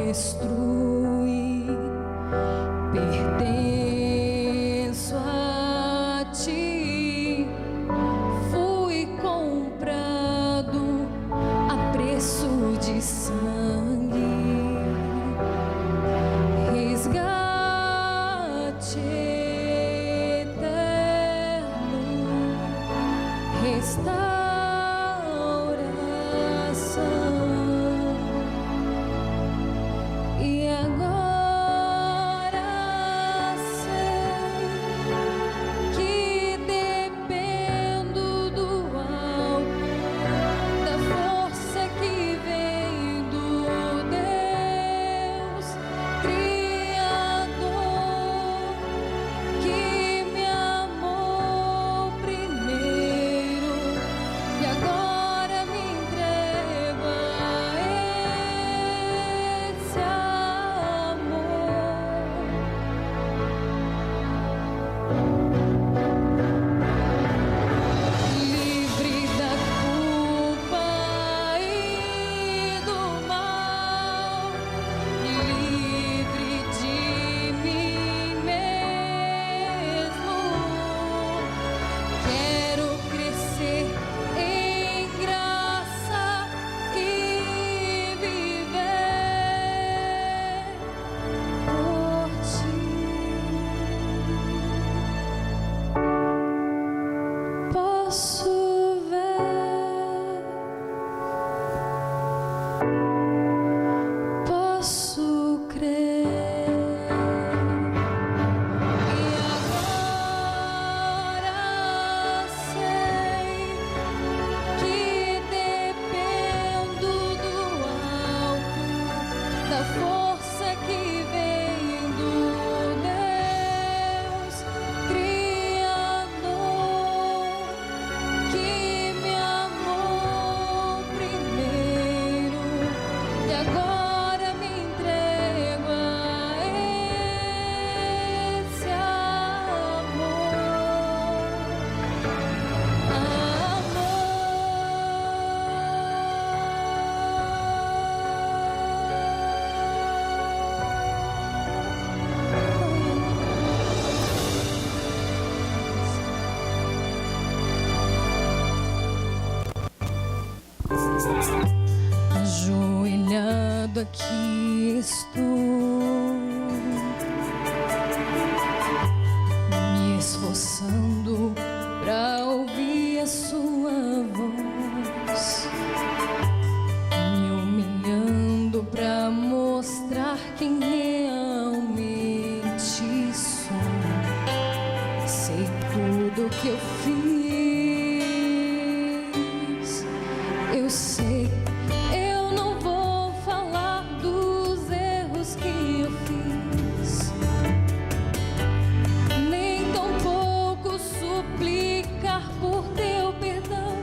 destruir. Pertenço a ti, fui comprado a preço de sangue, resgate eterno, restauração. E agora sei que dependo do alto, da força que vem do Deus Criador, que me amou primeiro e agora me entrego a esse amor. Livre da culpa e do mal, livre de mim mesmo. Quero crescer em graça e viver por ti. Posso ver, posso crer. E agora sei que dependo do alto, da força que vem do Deus Criador, que me amou primeiro e agora me entrego a esse ajoelhado aqui estou, me esforçando pra ouvir a sua voz, me humilhando pra mostrar quem realmente sou. Sei tudo que eu fiz, eu sei. Eu não vou falar dos erros que eu fiz, nem tampouco suplicar por teu perdão.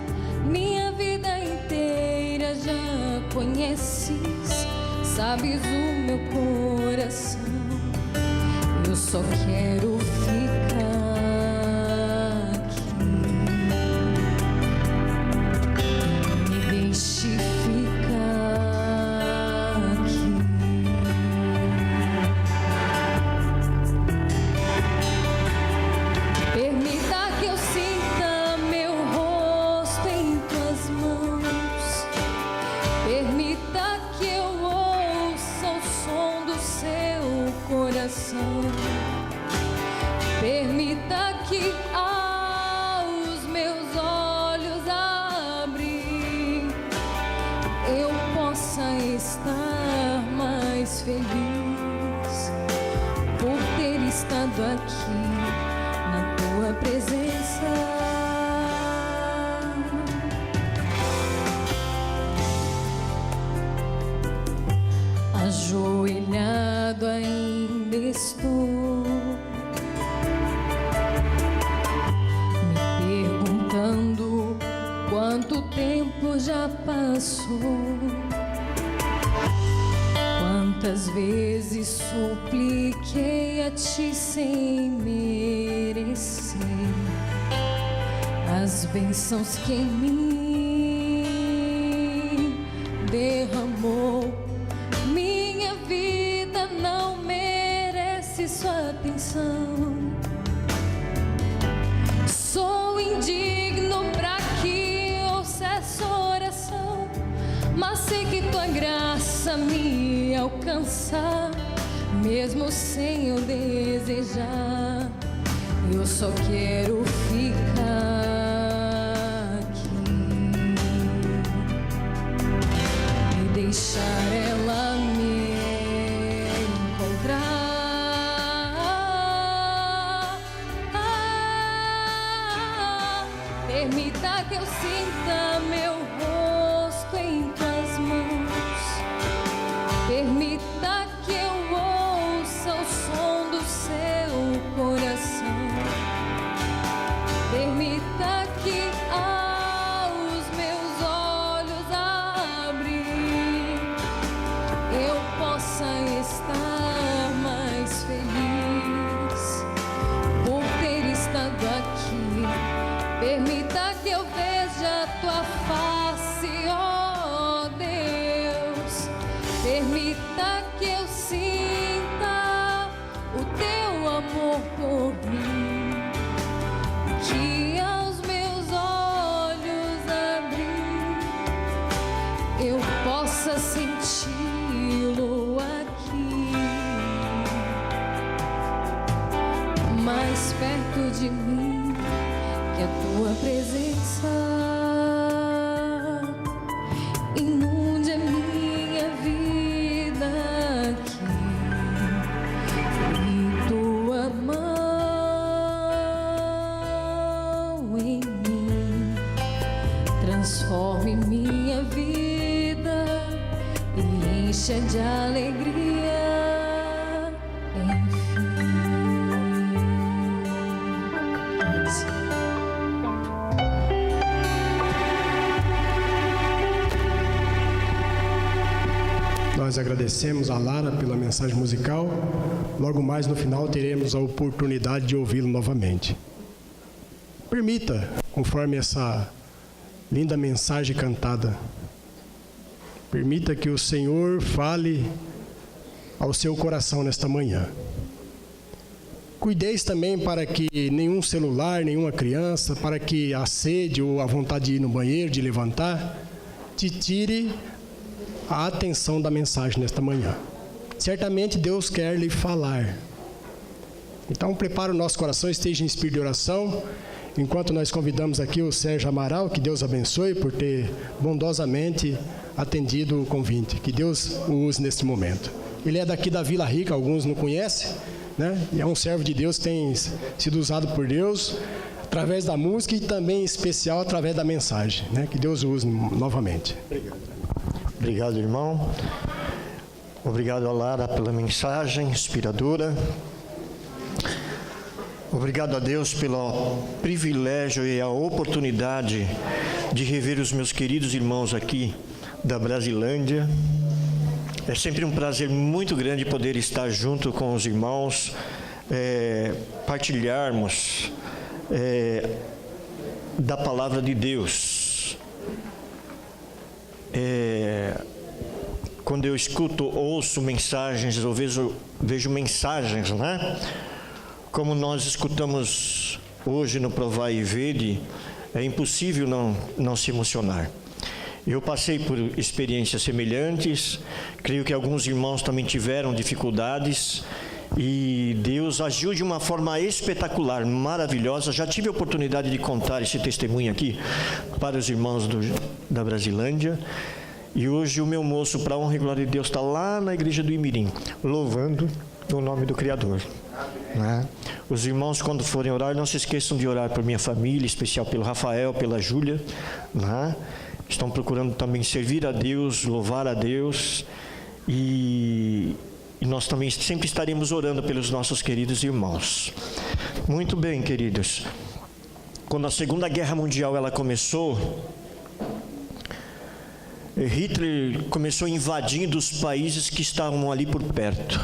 Minha vida inteira já conheces, sabes o meu coração. Eu só quero ficar aqui, me deixe ficar aqui. Permita que eu sinta meu rosto em tuas mãos, permita que eu ouça o som do seu coração, permita que aos meus olhos abrir eu possa estar mais feliz por ter estado aqui na tua presença. Ajoelhado ainda estou, me perguntando quanto tempo já passou, quantas vezes supliquei a ti sem merecer as bênçãos que em mim derramou. Minha vida atenção. Sou indigno para que ouça essa oração, mas sei que tua graça me alcança, mesmo sem eu desejar. Eu só quero ficar aqui e deixar ela me encontrar. Permita que eu sinta meu rosto em tuas mãos. Permita que eu ouça o som do seu coração. Permita que aos meus olhos abrir eu possa estar mais feliz por ter estado aqui. Permita que eu veja a tua face, ó Deus. Permita que eu sinta o teu amor por mim, que aos meus olhos abrir eu possa senti-lo aqui, mais perto de mim, que a tua presença inunde a minha vida aqui, e tua mão em mim transforme minha vida e encha de alegria, enfim. Nós agradecemos a Lara pela mensagem musical. Logo mais no final teremos a oportunidade de ouvi-lo novamente. Permita, conforme essa linda mensagem cantada, permita que o Senhor fale ao seu coração nesta manhã. Cuideis também para que nenhum celular, nenhuma criança, para que a sede ou a vontade de ir no banheiro, de levantar, te tire a atenção da mensagem nesta manhã. Certamente Deus quer lhe falar. Então prepare o nosso coração, esteja em espírito de oração, enquanto nós convidamos aqui o Sérgio Amaral, que Deus abençoe por ter bondosamente atendido o convite. Que Deus o use neste momento. Ele é daqui da Vila Rica, alguns não conhecem, né? E é um servo de Deus que tem sido usado por Deus através da música e também em especial através da mensagem, né? Que Deus o use novamente. Obrigado, irmão. Obrigado a Lara pela mensagem inspiradora. Obrigado a Deus pelo privilégio e a oportunidade de rever os meus queridos irmãos aqui da Brasilândia. É sempre um prazer muito grande poder estar junto com os irmãos, partilharmos da palavra de Deus. Quando eu escuto, ouço mensagens, eu vejo mensagens, né? Como nós escutamos hoje no Provai e Vede, é impossível não se emocionar. Eu passei por experiências semelhantes, creio que alguns irmãos também tiveram dificuldades, e Deus agiu de uma forma espetacular, maravilhosa. Já tive a oportunidade de contar esse testemunho aqui para os irmãos da Brasilândia. E hoje o meu moço, para a honra e glória de Deus, está lá na igreja do Imirim, louvando o nome do Criador. Né? Os irmãos, quando forem orar, não se esqueçam de orar por minha família, em especial pelo Rafael, pela Júlia. Né? Estão procurando também servir a Deus, louvar a Deus. E nós também sempre estaremos orando pelos nossos queridos irmãos. Muito bem, queridos. Quando a Segunda Guerra Mundial ela começou, Hitler começou invadindo os países que estavam ali por perto.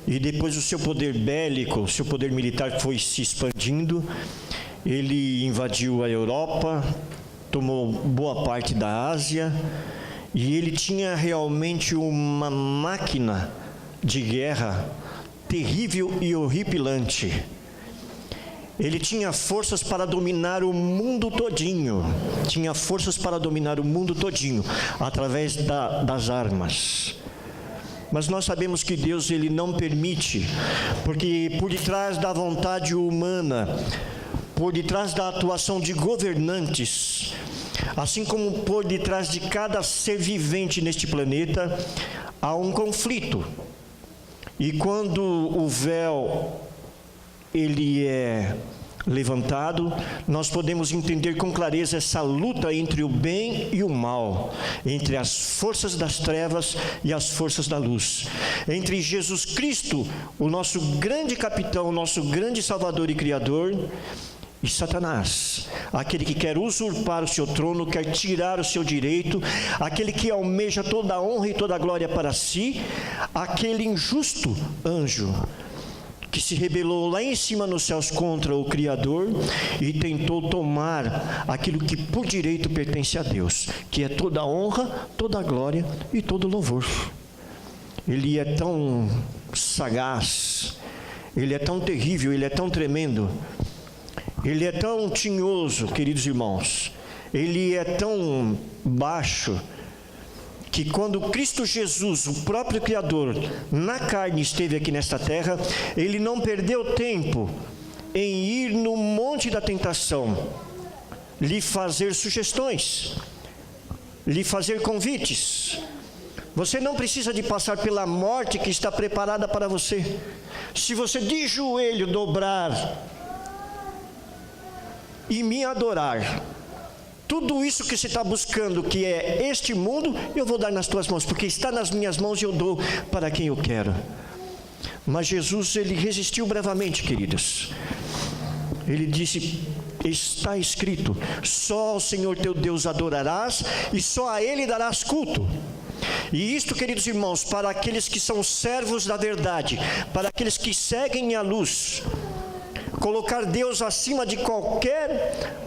E depois o seu poder bélico, o seu poder militar foi se expandindo. Ele invadiu a Europa, tomou boa parte da Ásia, e ele tinha realmente uma máquina de guerra terrível e horripilante. Ele tinha forças para dominar o mundo todinho. Tinha forças para dominar o mundo todinho através das armas. Mas nós sabemos que Deus, Ele não permite, porque por detrás da vontade humana, por detrás da atuação de governantes, assim como por detrás de cada ser vivente neste planeta, há um conflito. E quando o véu ele é levantado, nós podemos entender com clareza essa luta entre o bem e o mal, entre as forças das trevas e as forças da luz, entre Jesus Cristo, o nosso grande capitão, o nosso grande Salvador e Criador, e Satanás, aquele que quer usurpar o seu trono, quer tirar o seu direito, aquele que almeja toda a honra e toda a glória para si, aquele injusto anjo que se rebelou lá em cima nos céus contra o Criador e tentou tomar aquilo que por direito pertence a Deus, que é toda a honra, toda a glória e todo o louvor. Ele é tão sagaz, ele é tão terrível, ele é tão tremendo, ele é tão tinhoso, queridos irmãos, ele é tão baixo, que quando Cristo Jesus, o próprio Criador, na carne esteve aqui nesta terra, Ele não perdeu tempo em ir no monte da tentação, lhe fazer sugestões, lhe fazer convites. Você não precisa de passar pela morte que está preparada para você. Se você de joelho dobrar e me adorar, tudo isso que você está buscando, que é este mundo, eu vou dar nas tuas mãos, porque está nas minhas mãos e eu dou para quem eu quero. Mas Jesus, ele resistiu bravamente, queridos. Ele disse: está escrito, só ao Senhor teu Deus adorarás e só a Ele darás culto. E isto, queridos irmãos, para aqueles que são servos da verdade, para aqueles que seguem a luz, colocar Deus acima de qualquer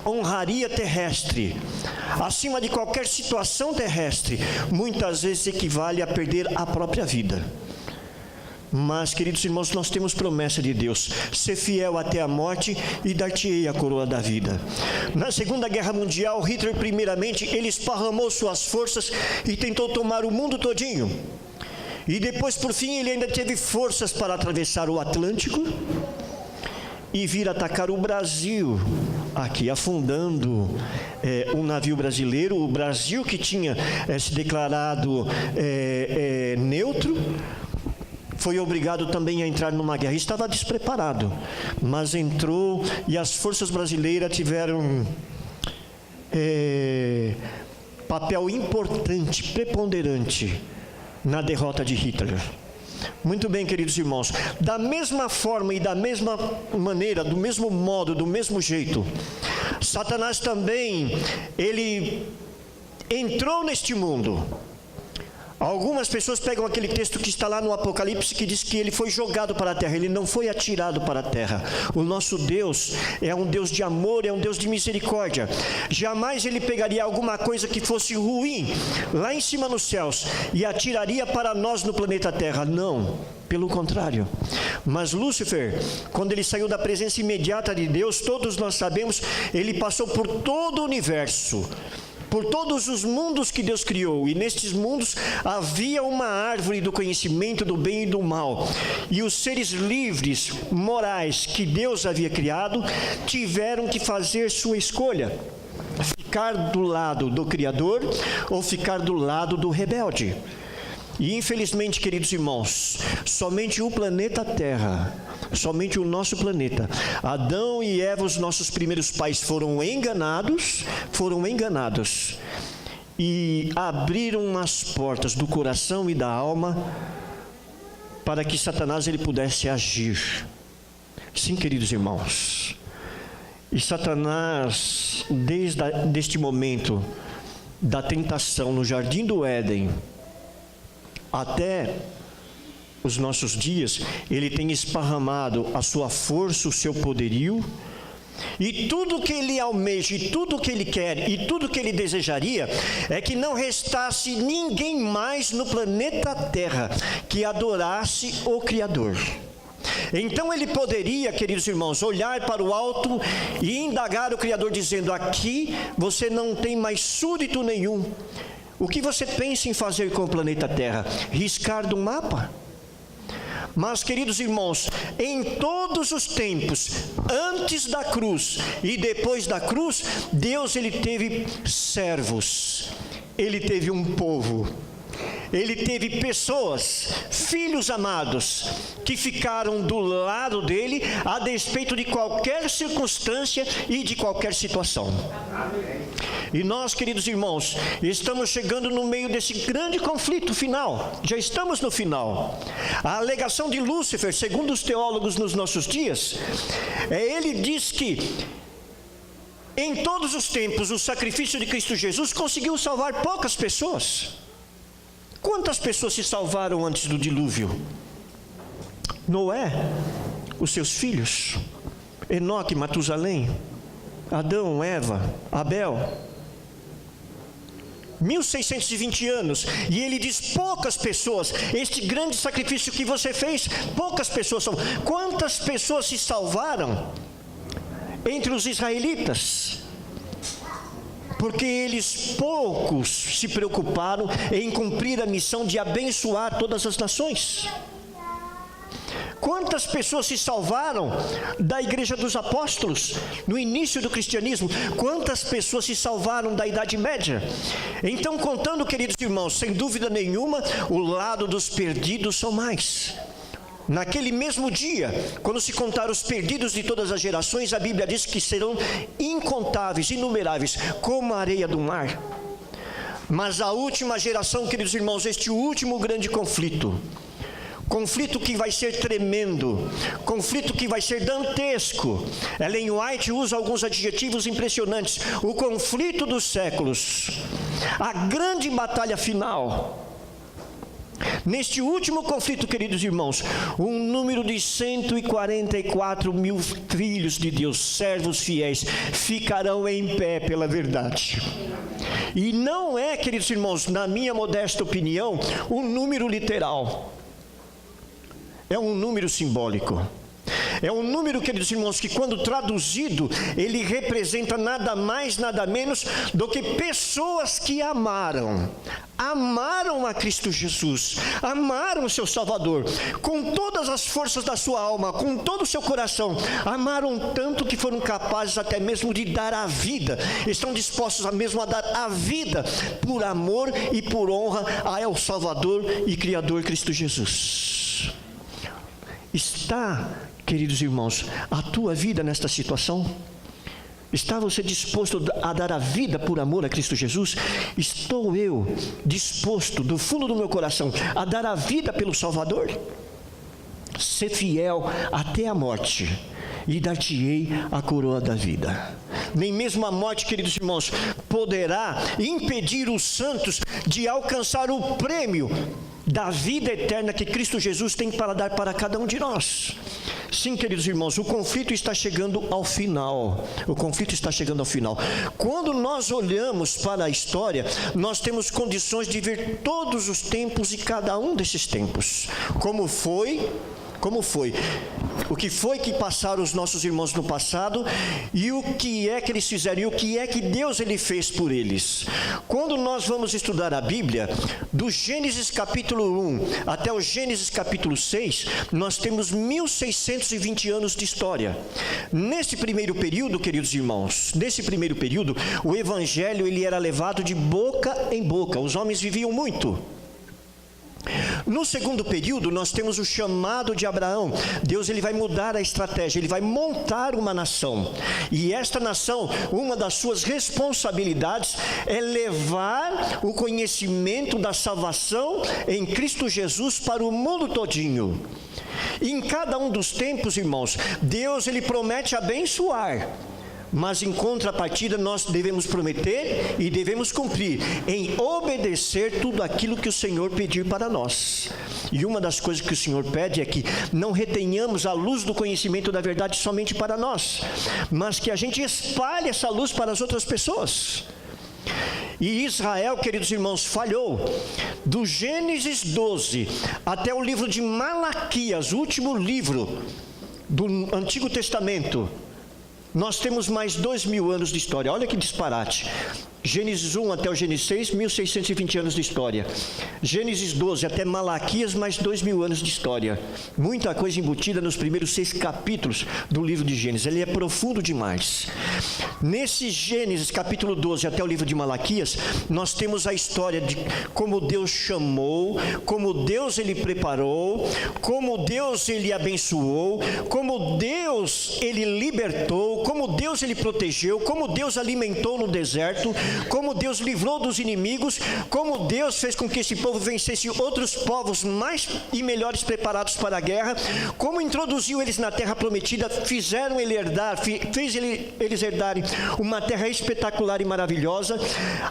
honraria terrestre, acima de qualquer situação terrestre, muitas vezes equivale a perder a própria vida. Mas, queridos irmãos, nós temos promessa de Deus: ser fiel até a morte e dar-te-ei a coroa da vida. Na Segunda Guerra Mundial, Hitler, primeiramente, ele esparramou suas forças e tentou tomar o mundo todinho. E depois, por fim, ele ainda teve forças para atravessar o Atlântico e vir atacar o Brasil, aqui afundando um navio brasileiro. O Brasil, que tinha se declarado neutro, foi obrigado também a entrar numa guerra. Estava despreparado, mas entrou, e as forças brasileiras tiveram papel importante, preponderante na derrota de Hitler. Muito bem, queridos irmãos, da mesma forma e da mesma maneira, do mesmo modo, do mesmo jeito, Satanás também, ele entrou neste mundo. Algumas pessoas pegam aquele texto que está lá no Apocalipse, que diz que ele foi jogado para a terra. Ele não foi atirado para a terra. O nosso Deus é um Deus de amor, é um Deus de misericórdia. Jamais ele pegaria alguma coisa que fosse ruim lá em cima nos céus e atiraria para nós no planeta Terra. Não, pelo contrário. Mas Lúcifer, quando ele saiu da presença imediata de Deus, todos nós sabemos, ele passou por todo o universo, por todos os mundos que Deus criou, e nestes mundos havia uma árvore do conhecimento do bem e do mal, e os seres livres, morais, que Deus havia criado, tiveram que fazer sua escolha: ficar do lado do Criador ou ficar do lado do rebelde. E infelizmente, queridos irmãos, somente o planeta Terra, somente o nosso planeta, Adão e Eva, os nossos primeiros pais, foram enganados e abriram as portas do coração e da alma para que Satanás ele pudesse agir. Sim, queridos irmãos. E Satanás, desde este momento da tentação no Jardim do Éden até os nossos dias, ele tem esparramado a sua força, o seu poderio, E tudo que ele almeja, e tudo que ele quer, e tudo que ele desejaria, é que não restasse ninguém mais no planeta Terra que adorasse o Criador. Então ele poderia, queridos irmãos, olhar para o alto e indagar o Criador, dizendo: aqui você não tem mais súdito nenhum. O que você pensa em fazer com o planeta Terra? Riscar do mapa? Mas, queridos irmãos, em todos os tempos, antes da cruz e depois da cruz, Deus ele teve servos, ele teve um povo, ele teve pessoas, filhos amados, que ficaram do lado dele a despeito de qualquer circunstância e de qualquer situação. E nós, queridos irmãos, estamos chegando no meio desse grande conflito final. Já estamos no final. A alegação de Lúcifer, segundo os teólogos nos nossos dias, ele diz que em todos os tempos o sacrifício de Cristo Jesus conseguiu salvar poucas pessoas. Quantas pessoas se salvaram antes do dilúvio? Noé, os seus filhos, Enoque, Matusalém, Adão, Eva, Abel. 1620 anos, e ele diz: poucas pessoas, este grande sacrifício que você fez, poucas pessoas são. Quantas pessoas se salvaram entre os israelitas? Porque eles poucos se preocuparam em cumprir a missão de abençoar todas as nações. Quantas pessoas se salvaram da igreja dos apóstolos no início do cristianismo? Quantas pessoas se salvaram da Idade Média? Então, contando, queridos irmãos, sem dúvida nenhuma, o lado dos perdidos são mais. Naquele mesmo dia, quando se contar os perdidos de todas as gerações, a Bíblia diz que serão incontáveis, inumeráveis, como a areia do mar. Mas a última geração, queridos irmãos, este último grande conflito que vai ser tremendo, conflito que vai ser dantesco. Ellen White usa alguns adjetivos impressionantes: o conflito dos séculos, a grande batalha final. Neste último conflito, queridos irmãos, um número de 144 mil filhos de Deus, servos fiéis, ficarão em pé pela verdade. E não é, queridos irmãos, na minha modesta opinião, um número literal. É um número simbólico. É um número, queridos irmãos, que quando traduzido, ele representa nada mais, nada menos do que pessoas que amaram a Cristo Jesus, amaram o seu Salvador, com todas as forças da sua alma, com todo o seu coração, amaram tanto que foram capazes até mesmo de dar a vida, estão dispostos mesmo a dar a vida, por amor e por honra ao Salvador e Criador Cristo Jesus. Está, queridos irmãos, a tua vida nesta situação? Está você disposto a dar a vida por amor a Cristo Jesus? Estou eu disposto, do fundo do meu coração, a dar a vida pelo Salvador? Ser fiel até a morte, e dar-te-ei a coroa da vida. Nem mesmo a morte, queridos irmãos, poderá impedir os santos de alcançar o prêmio da vida eterna que Cristo Jesus tem para dar para cada um de nós. Sim, queridos irmãos, o conflito está chegando ao final. O conflito está chegando ao final. Quando nós olhamos para a história, nós temos condições de ver todos os tempos e cada um desses tempos. Como foi, o que foi que passaram os nossos irmãos no passado, e o que é que eles fizeram, e o que é que Deus ele fez por eles. Quando nós vamos estudar a Bíblia, do Gênesis capítulo 1 até o Gênesis capítulo 6, nós temos 1620 anos de história. Nesse primeiro período, queridos irmãos, o Evangelho ele era levado de boca em boca, os homens viviam muito. No segundo período, nós temos o chamado de Abraão. Deus ele vai mudar a estratégia, ele vai montar uma nação. E esta nação, uma das suas responsabilidades é levar o conhecimento da salvação em Cristo Jesus para o mundo todinho. E em cada um dos tempos, irmãos, Deus ele promete abençoar. mas em contrapartida nós devemos prometer e devemos cumprir em obedecer tudo aquilo que o Senhor pedir para nós. E uma das coisas que o Senhor pede é que não retenhamos a luz do conhecimento da verdade somente para nós, mas que a gente espalhe essa luz para as outras pessoas. E Israel, queridos irmãos, falhou. Do Gênesis 12 até o livro de Malaquias, o último livro do Antigo Testamento, nós temos mais 2000 anos de história. Olha que disparate. Gênesis 1 até o Gênesis 6, 1620 anos de história. Gênesis 12 até Malaquias, mais 2000 anos de história. Muita coisa embutida nos primeiros 6 capítulos do livro de Gênesis. Ele é profundo demais. Nesse Gênesis capítulo 12 até o livro de Malaquias, nós temos a história de como Deus chamou, como Deus ele preparou, como Deus ele abençoou, como Deus ele libertou, como Deus ele protegeu, como Deus alimentou no deserto, como Deus livrou dos inimigos, como Deus fez com que esse povo vencesse outros povos mais e melhores preparados para a guerra, como introduziu eles na terra prometida, fizeram ele herdar, fez eles herdarem uma terra espetacular e maravilhosa.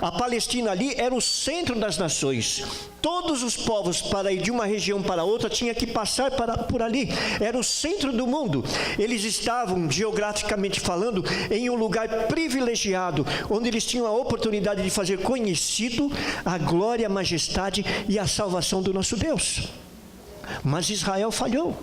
A Palestina ali era o centro das nações. Todos os povos, para ir de uma região para outra, tinha que passar por ali. Era o centro do mundo. Eles estavam, geograficamente falando, em um lugar privilegiado, onde eles tinham a oportunidade de fazer conhecido a glória, a majestade e a salvação do nosso Deus. Mas Israel falhou.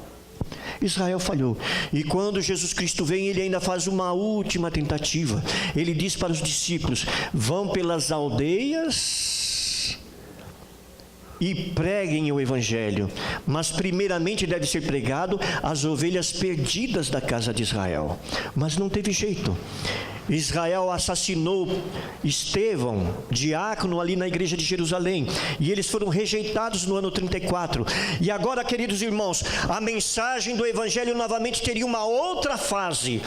Israel falhou. E quando Jesus Cristo vem, ele ainda faz uma última tentativa. Ele diz para os discípulos: vão pelas aldeias e preguem o evangelho, mas primeiramente deve ser pregado às ovelhas perdidas da casa de Israel. Mas não teve jeito. Israel assassinou Estevão, diácono ali na igreja de Jerusalém, e eles foram rejeitados no ano 34. E agora, queridos irmãos, a mensagem do evangelho novamente teria uma outra fase.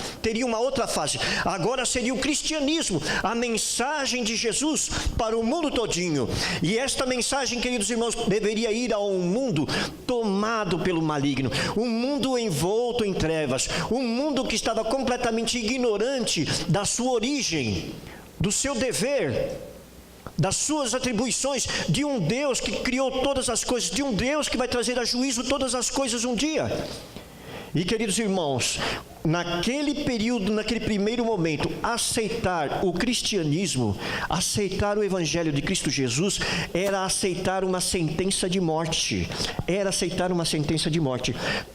Agora seria o cristianismo, a mensagem de Jesus para o mundo todinho. E esta mensagem, queridos irmãos, deveria ir a um mundo tomado pelo maligno, um mundo envolto em trevas, um mundo que estava completamente ignorante da sua origem, do seu dever, das suas atribuições, de um Deus que criou todas as coisas, de um Deus que vai trazer a juízo todas as coisas um dia. E, queridos irmãos, naquele período, naquele primeiro momento, aceitar o cristianismo, aceitar o evangelho de Cristo Jesus, era aceitar uma sentença de morte.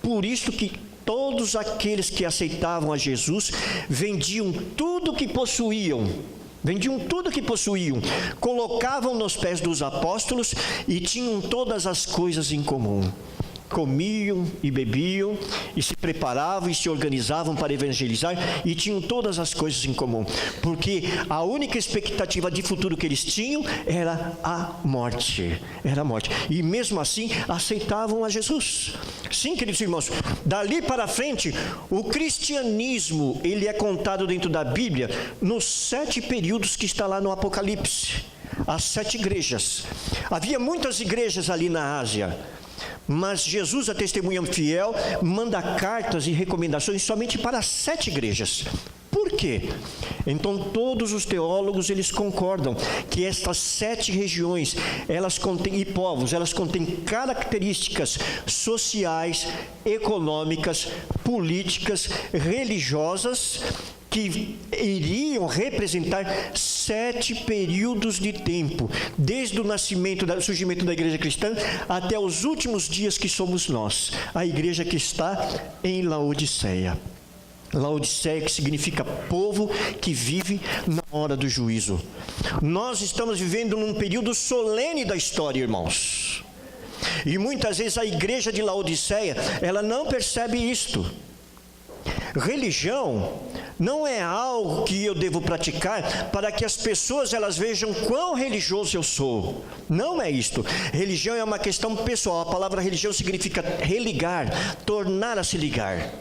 Por isso que todos aqueles que aceitavam a Jesus vendiam tudo que possuíam, colocavam nos pés dos apóstolos e tinham todas as coisas em comum. Comiam e bebiam e se preparavam e se organizavam para evangelizar e tinham todas as coisas em comum, porque a única expectativa de futuro que eles tinham era a morte, e mesmo assim aceitavam a Jesus. Sim, queridos irmãos, dali para frente o cristianismo, ele é contado dentro da Bíblia nos 7 períodos que está lá no Apocalipse, as 7 igrejas. Havia muitas igrejas ali na Ásia, mas Jesus, a testemunha fiel, manda cartas e recomendações somente para 7 igrejas. Por quê? Então todos os teólogos eles concordam que estas 7 regiões, elas contêm povos, elas contêm características sociais, econômicas, políticas, religiosas, que iriam representar 7 períodos de tempo, desde o surgimento da igreja cristã até os últimos dias que somos nós, a igreja que está em Laodiceia. Laodiceia, que significa povo que vive na hora do juízo. Nós estamos vivendo num período solene da história, irmãos. E muitas vezes a igreja de Laodiceia, ela não percebe isto. Religião não é algo que eu devo praticar para que as pessoas elas vejam quão religioso eu sou. Não é isto. Religião é uma questão pessoal. A palavra religião significa religar, tornar a se ligar.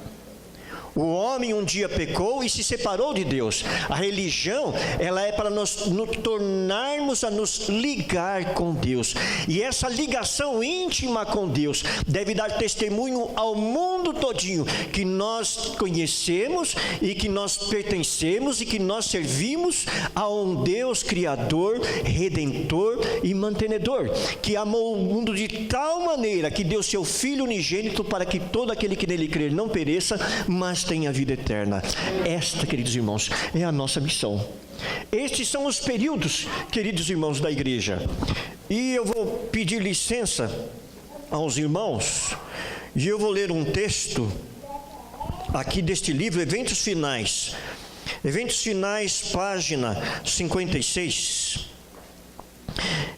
O homem um dia pecou e se separou de Deus. A religião, ela é para nos tornarmos a nos ligar com Deus. E essa ligação íntima com Deus deve dar testemunho ao mundo todinho que nós conhecemos e que nós pertencemos e que nós servimos a um Deus Criador, Redentor e Mantenedor, que amou o mundo de tal maneira que deu seu Filho unigênito para que todo aquele que nele crer não pereça, mas tenha vida eterna. Esta, queridos irmãos, é a nossa missão. Estes são os períodos, queridos irmãos da igreja. E eu vou pedir licença aos irmãos, e eu vou ler um texto aqui deste livro, Eventos Finais. Eventos Finais, página 56.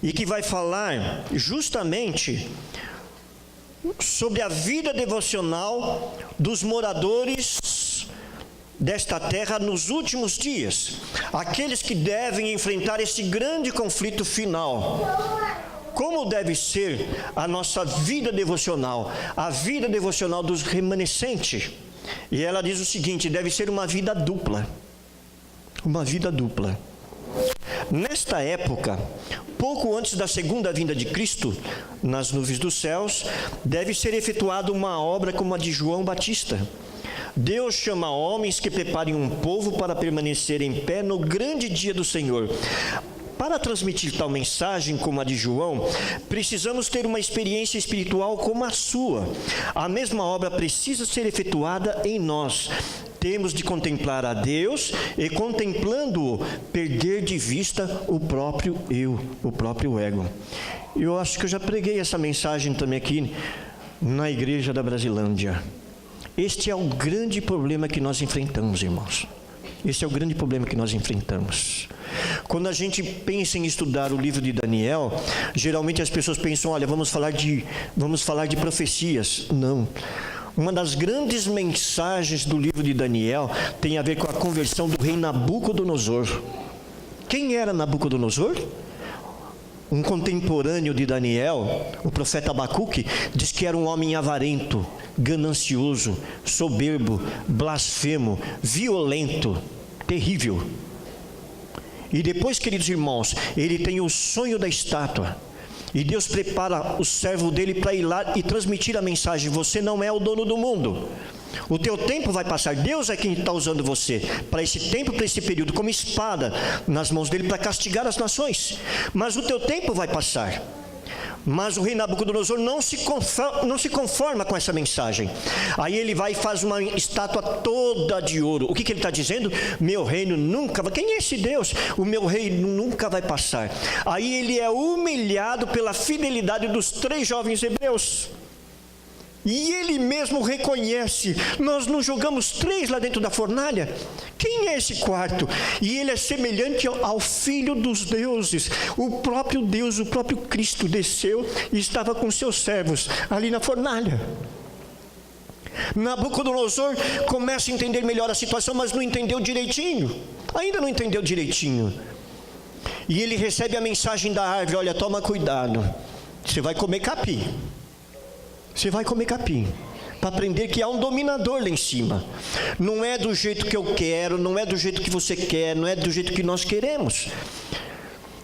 E que vai falar justamente sobre a vida devocional dos moradores desta terra nos últimos dias, aqueles que devem enfrentar esse grande conflito final. Como deve ser a nossa vida devocional, a vida devocional dos remanescentes? E ela diz o seguinte: deve ser uma vida dupla. Uma vida dupla. Nesta época, pouco antes da segunda vinda de Cristo, nas nuvens dos céus, deve ser efetuada uma obra como a de João Batista. Deus chama homens que preparem um povo para permanecer em pé no grande dia do Senhor. Para transmitir tal mensagem como a de João, precisamos ter uma experiência espiritual como a sua. A mesma obra precisa ser efetuada em nós. Temos de contemplar a Deus e, contemplando-o, perder de vista o próprio eu, o próprio ego. Eu acho que eu já preguei essa mensagem também aqui na igreja da Brasilândia. Este é o grande problema que nós enfrentamos, irmãos. Esse é o grande problema que nós enfrentamos. Quando a gente pensa em estudar o livro de Daniel, geralmente as pessoas pensam: olha, vamos falar de profecias. Não. Uma das grandes mensagens do livro de Daniel tem a ver com a conversão do rei Nabucodonosor. Quem era Nabucodonosor? Um contemporâneo de Daniel, o profeta Abacuque, diz que era um homem avarento, ganancioso, soberbo, blasfemo, violento, terrível. E depois, queridos irmãos, ele tem o sonho da estátua. E Deus prepara o servo dele para ir lá e transmitir a mensagem: você não é o dono do mundo. O teu tempo vai passar. Deus é quem está usando você para esse tempo, para esse período, como espada nas mãos dele para castigar as nações. Mas o teu tempo vai passar. Mas o rei Nabucodonosor não se conforma com essa mensagem. Aí ele vai e faz uma estátua toda de ouro. O que ele está dizendo? Meu reino nunca vai... Quem é esse Deus? O meu reino nunca vai passar. Aí ele é humilhado pela fidelidade dos 3 jovens hebreus. E ele mesmo reconhece: nós não jogamos 3 lá dentro da fornalha? Quem é esse quarto? E ele é semelhante ao Filho dos deuses. O próprio Deus, o próprio Cristo desceu e estava com seus servos ali na fornalha. Nabucodonosor começa a entender melhor a situação, mas não entendeu direitinho. Ainda não entendeu direitinho. E ele recebe a mensagem da árvore: olha, toma cuidado, você vai comer capim. Você vai comer capim, para aprender que há um dominador lá em cima. Não é do jeito que eu quero, não é do jeito que você quer, não é do jeito que nós queremos.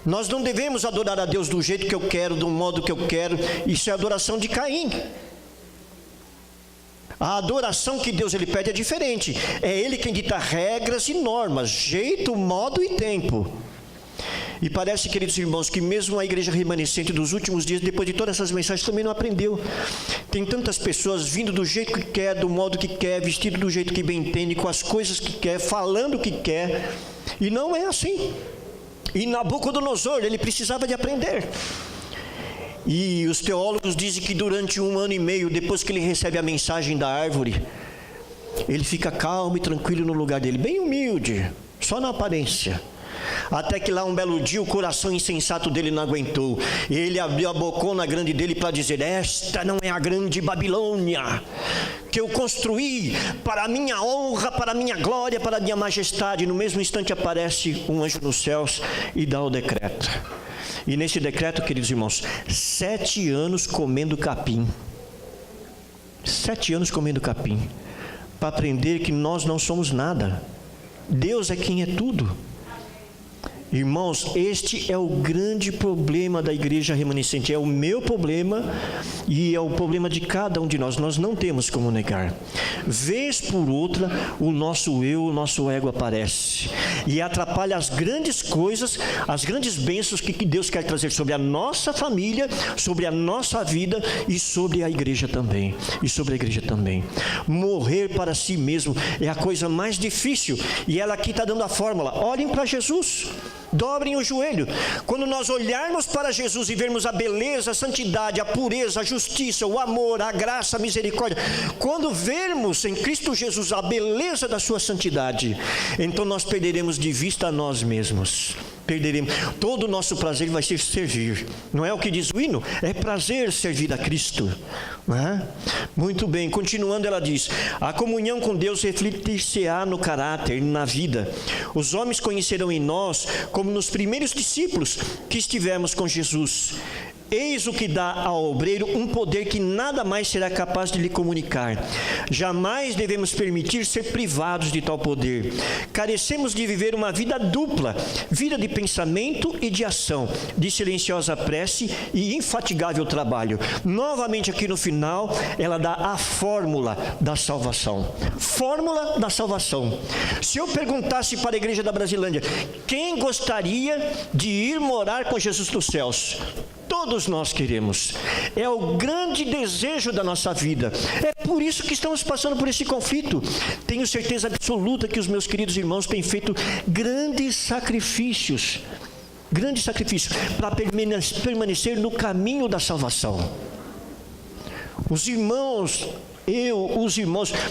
Nós não devemos adorar a Deus do jeito que eu quero, do modo que eu quero. Isso é adoração de Caim. A adoração que Deus ele pede é diferente. É Ele quem dita regras e normas, jeito, modo e tempo. E parece, queridos irmãos, que mesmo a igreja remanescente dos últimos dias, depois de todas essas mensagens, também não aprendeu. Tem tantas pessoas vindo do jeito que quer, do modo que quer, vestido do jeito que bem entende, com as coisas que quer, falando o que quer. E não é assim. E Nabucodonosor, ele precisava de aprender. E os teólogos dizem que durante 1 ano e meio, depois que ele recebe a mensagem da árvore, ele fica calmo e tranquilo no lugar dele, bem humilde, só na aparência. Até que lá um belo dia o coração insensato dele não aguentou. Ele abriu a bocona grande dele para dizer: esta não é a grande Babilônia que eu construí para a minha honra, para a minha glória, para a minha majestade. No mesmo instante aparece um anjo nos céus e dá o decreto. E nesse decreto, queridos irmãos, 7 anos comendo capim. 7 anos comendo capim. para aprender que nós não somos nada. Deus é quem é tudo. Irmãos, este é o grande problema da igreja remanescente, é o meu problema e é o problema de cada um de nós. Nós não temos como negar. Vez por outra, o nosso eu, o nosso ego aparece e atrapalha as grandes coisas, as grandes bênçãos que Deus quer trazer sobre a nossa família, sobre a nossa vida e sobre a igreja também. Morrer para si mesmo é a coisa mais difícil, e ela aqui está dando a fórmula. Olhem para Jesus. Dobrem o joelho. Quando nós olharmos para Jesus e vermos a beleza, a santidade, a pureza, a justiça, o amor, a graça, a misericórdia, quando vermos em Cristo Jesus a beleza da sua santidade, então nós perderemos de vista a nós mesmos. Todo o nosso prazer vai ser servir. Não é o que diz o hino? É prazer servir a Cristo, não é? Muito bem, continuando ela diz: a comunhão com Deus refletir-se-á no caráter, na vida. Os homens conhecerão em nós, como nos primeiros discípulos que estivemos com Jesus. Eis o que dá ao obreiro um poder que nada mais será capaz de lhe comunicar. Jamais devemos permitir ser privados de tal poder. Carecemos de viver uma vida dupla, vida de pensamento e de ação, de silenciosa prece e infatigável trabalho. Novamente aqui no final, ela dá a fórmula da salvação. Fórmula da salvação. Se eu perguntasse para a igreja da Brasilândia, quem gostaria de ir morar com Jesus nos céus? Todos nós queremos. É o grande desejo da nossa vida. É por isso que estamos passando por esse conflito. Tenho certeza absoluta que os meus queridos irmãos têm feito grandes sacrifícios para permanecer no caminho da salvação. Os irmãos,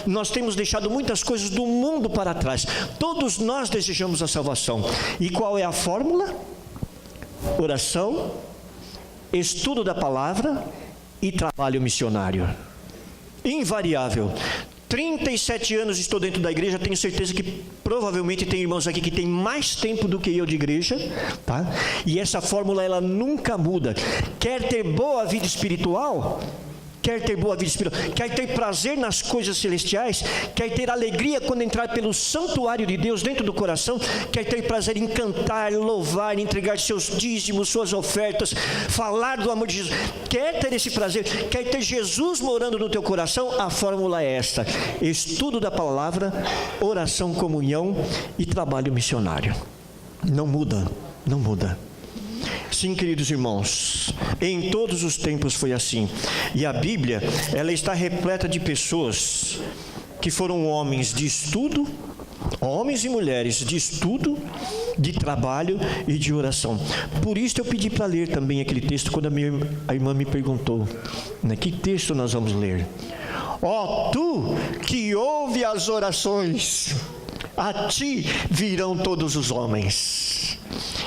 nós temos deixado muitas coisas do mundo para trás. Todos nós desejamos a salvação. E qual é a fórmula? Oração, estudo da palavra e trabalho missionário. Invariável. 37 anos estou dentro da igreja, tenho certeza que provavelmente tem irmãos aqui que tem mais tempo do que eu de igreja, tá? E essa fórmula, ela nunca muda. Quer ter boa vida espiritual? Quer ter prazer nas coisas celestiais, quer ter alegria quando entrar pelo santuário de Deus dentro do coração, quer ter prazer em cantar, louvar, entregar seus dízimos, suas ofertas, falar do amor de Jesus, quer ter esse prazer, quer ter Jesus morando no teu coração? A fórmula é esta: estudo da palavra, oração, comunhão e trabalho missionário. Não muda. Sim, queridos irmãos, em todos os tempos foi assim. E a Bíblia, ela está repleta de pessoas que foram homens de estudo, homens e mulheres de estudo, de trabalho e de oração. Por isso eu pedi para ler também aquele texto quando a irmã me perguntou, né, que texto nós vamos ler? Ó, tu que ouve as orações, a ti virão todos os homens.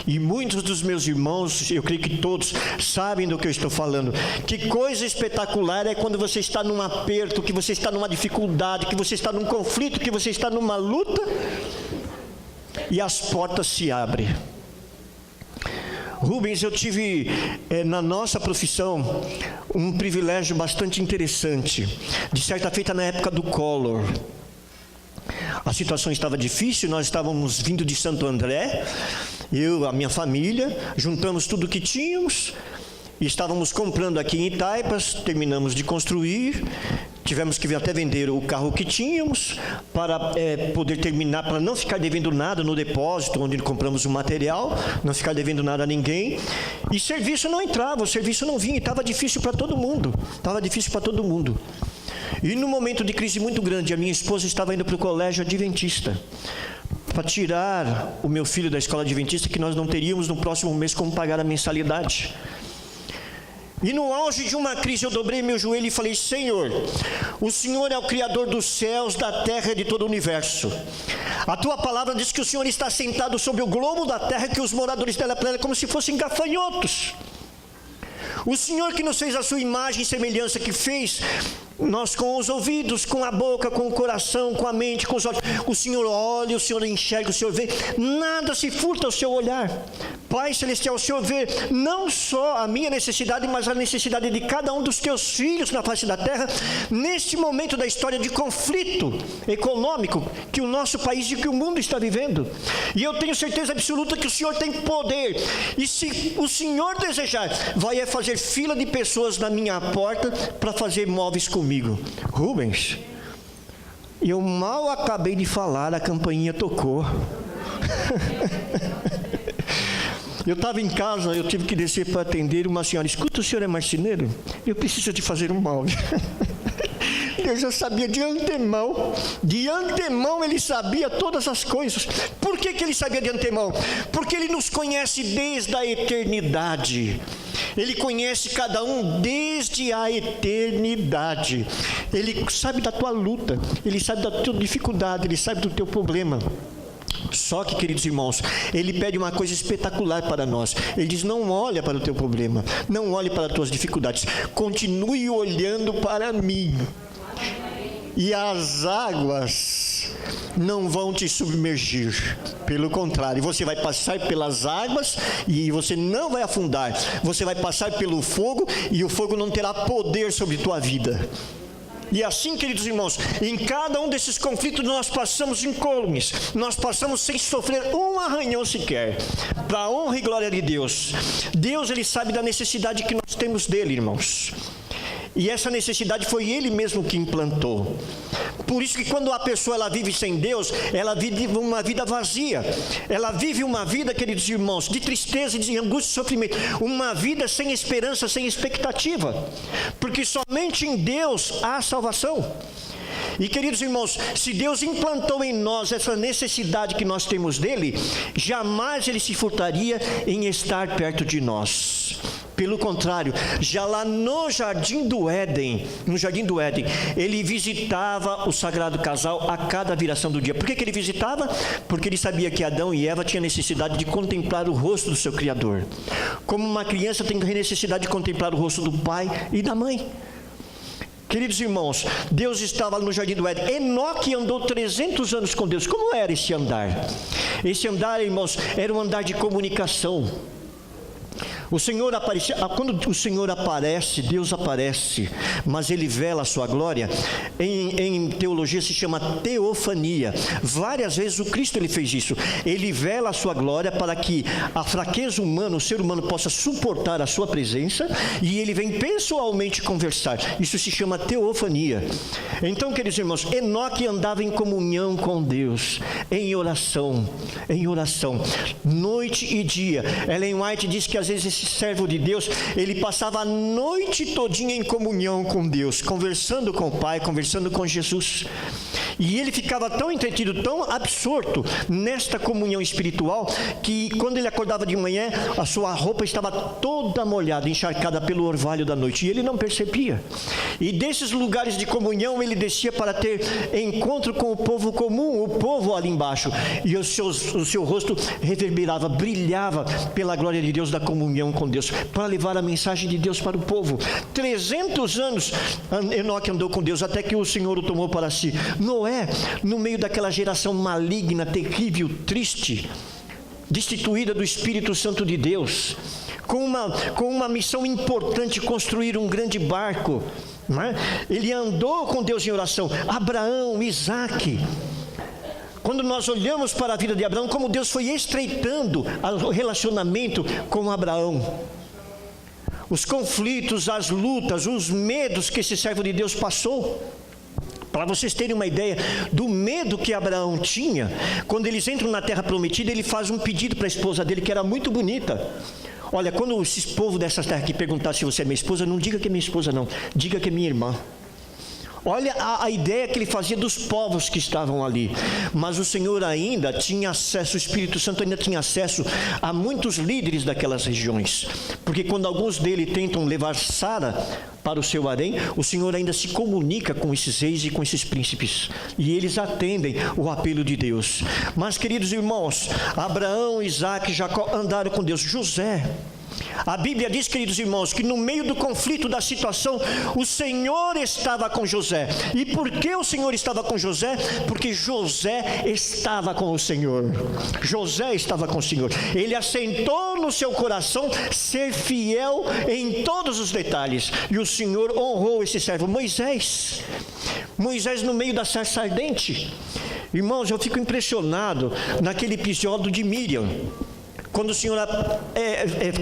E muitos dos meus irmãos, eu creio que todos sabem do que eu estou falando. Que coisa espetacular é quando você está num aperto, que você está numa dificuldade, que você está num conflito, que você está numa luta e as portas se abrem. Rubens, eu tive na nossa profissão um privilégio bastante interessante. De certa feita, na época do Collor, a situação estava difícil, nós estávamos vindo de Santo André, eu, a minha família, juntamos tudo o que tínhamos, e estávamos comprando aqui em Itaipas, terminamos de construir, tivemos que até vender o carro que tínhamos, para poder terminar, para não ficar devendo nada no depósito, onde compramos o material, não ficar devendo nada a ninguém, e serviço não entrava, o serviço não vinha, e estava difícil para todo mundo, E num momento de crise muito grande, a minha esposa estava indo para o colégio adventista, para tirar o meu filho da escola adventista, que nós não teríamos no próximo mês como pagar a mensalidade. E no auge de uma crise eu dobrei meu joelho e falei: Senhor, o Senhor é o Criador dos céus, da terra e de todo o universo. A tua palavra diz que o Senhor está sentado sobre o globo da terra, que os moradores dela planejam como se fossem gafanhotos. O Senhor que nos fez a sua imagem e semelhança, que fez Nós com os ouvidos, com a boca, com o coração, com a mente, com os olhos. O Senhor olha, o Senhor enxerga, o Senhor vê. Nada se furta ao seu olhar. Pai Celestial, o Senhor vê não só a minha necessidade, mas a necessidade de cada um dos teus filhos na face da terra, neste momento da história de conflito econômico que o nosso país e que o mundo está vivendo. E eu tenho certeza absoluta que o Senhor tem poder. E se o Senhor desejar, vai fazer fila de pessoas na minha porta para fazer móveis comigo. Rubens, eu mal acabei de falar, a campainha tocou. Eu estava em casa, eu tive que descer para atender uma senhora. Escuta, o senhor é marceneiro? Eu preciso de fazer um molde. Deus já sabia de antemão ele sabia todas as coisas. Por que ele sabia de antemão? Porque ele nos conhece desde a eternidade. Ele conhece cada um desde a eternidade. Ele sabe da tua luta, ele sabe da tua dificuldade, ele sabe do teu problema. Só que, queridos irmãos, ele pede uma coisa espetacular para nós. Ele diz: não olha para o teu problema, não olhe para as tuas dificuldades, continue olhando para mim. E as águas não vão te submergir. Pelo contrário, você vai passar pelas águas e você não vai afundar. Você vai passar pelo fogo e o fogo não terá poder sobre tua vida. E assim, queridos irmãos, em cada um desses conflitos nós passamos incólumes, nós passamos sem sofrer um arranhão sequer, para a honra e glória de Deus. Deus, Ele sabe da necessidade que nós temos dEle, irmãos. E essa necessidade foi Ele mesmo que implantou. Por isso que quando a pessoa ela vive sem Deus, ela vive uma vida vazia. Ela vive uma vida, queridos irmãos, de tristeza, de angústia e sofrimento. Uma vida sem esperança, sem expectativa. Porque somente em Deus há salvação. E, queridos irmãos, se Deus implantou em nós essa necessidade que nós temos dEle, jamais Ele se furtaria em estar perto de nós. Pelo contrário, já lá no jardim do Éden, Ele visitava o sagrado casal a cada viração do dia. Por que Ele visitava? Porque Ele sabia que Adão e Eva tinham necessidade de contemplar o rosto do seu Criador. Como uma criança tem necessidade de contemplar o rosto do pai e da mãe. Queridos irmãos, Deus estava no jardim do Éden. Enoque andou 300 anos com Deus. Como era esse andar? Esse andar, irmãos, era um andar de comunicação. O Senhor aparecia, quando o Senhor aparece, Deus aparece, mas Ele vela a sua glória. Em teologia se chama teofania. Várias vezes o Cristo Ele fez isso. Ele vela a sua glória para que a fraqueza humana, o ser humano possa suportar a sua presença, e Ele vem pessoalmente conversar. Isso se chama teofania. Então, queridos irmãos, Enoque andava em comunhão com Deus, em oração, noite e dia. Ellen White diz que às vezes esse servo de Deus, ele passava a noite todinha em comunhão com Deus, conversando com o Pai, conversando com Jesus. E ele ficava tão entretido, tão absorto nesta comunhão espiritual, que quando ele acordava de manhã, a sua roupa estava toda molhada, encharcada pelo orvalho da noite, e ele não percebia. E desses lugares de comunhão, ele descia para ter encontro com o povo comum, o povo ali embaixo, e o seu rosto reverberava, brilhava pela glória de Deus, da comunhão com Deus, para levar a mensagem de Deus para o povo. 300 anos Enoque andou com Deus, até que o Senhor o tomou para si. Noé, no meio daquela geração maligna, terrível, triste, destituída do Espírito Santo de Deus, com uma missão importante, construir um grande barco, não é? Ele andou com Deus em oração. Abraão, Isaque. Quando nós olhamos para a vida de Abraão, como Deus foi estreitando o relacionamento com Abraão. Os conflitos, as lutas, os medos que esse servo de Deus passou. Para vocês terem uma ideia do medo que Abraão tinha, quando eles entram na terra prometida, ele faz um pedido para a esposa dele, que era muito bonita. Olha, quando esse povo dessas terras aqui perguntar se você é minha esposa, não diga que é minha esposa não, diga que é minha irmã. Olha a ideia que ele fazia dos povos que estavam ali. Mas o Senhor ainda tinha acesso, o Espírito Santo ainda tinha acesso a muitos líderes daquelas regiões. Porque quando alguns dele tentam levar Sara para o seu harém, o Senhor ainda se comunica com esses reis e com esses príncipes. E eles atendem o apelo de Deus. Mas, queridos irmãos, Abraão, Isaque e Jacó andaram com Deus. José, A Bíblia diz, queridos irmãos, que no meio do conflito, da situação, o Senhor estava com José. E por que o Senhor estava com José? Porque José estava com o Senhor. José estava com o Senhor. Ele assentou no seu coração ser fiel em todos os detalhes. E o Senhor honrou esse servo. Moisés no meio da sarça ardente. Irmãos, eu fico impressionado naquele episódio de Miriam. Quando o Senhor